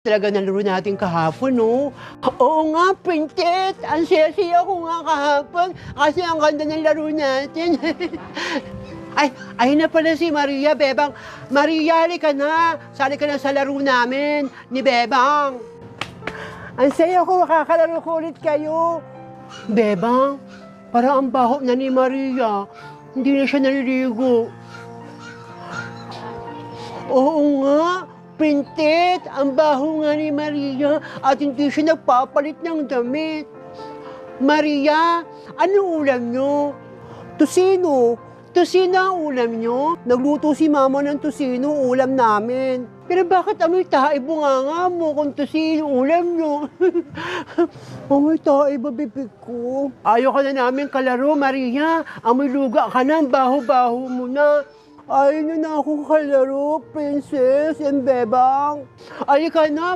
Talaga nalaro natin kahapon, no? Oo nga, Princess! Ang saya-saya ko nga kahapon kasi ang ganda ng laro natin. Ay na pala si Maria, Bebang. Maria, halika na. Sali ka na sa laro namin ni Bebang. Ang saya ko, makakalaro ko ulit kayo. Bebang, parang ang baho na ni Maria. Hindi na siya naliligo. Oo nga, Princess, ang baho nga ni Maria at hindi siya nagpapalit ng damit. Maria, anong ulam nyo? Tusino. Tusino ang ulam nyo? Nagluto si Mama ng tusino, ulam namin. Pero bakit amoy tae bunganga mo kung tusino ulam nyo? Amoy tae ba bibig ko? Ayaw ka na namin kalaro, Maria. Amoy luga ka na, baho-baho mo na. Ayaw nyo na akong kalaro, Princess and Bebang. Alika na,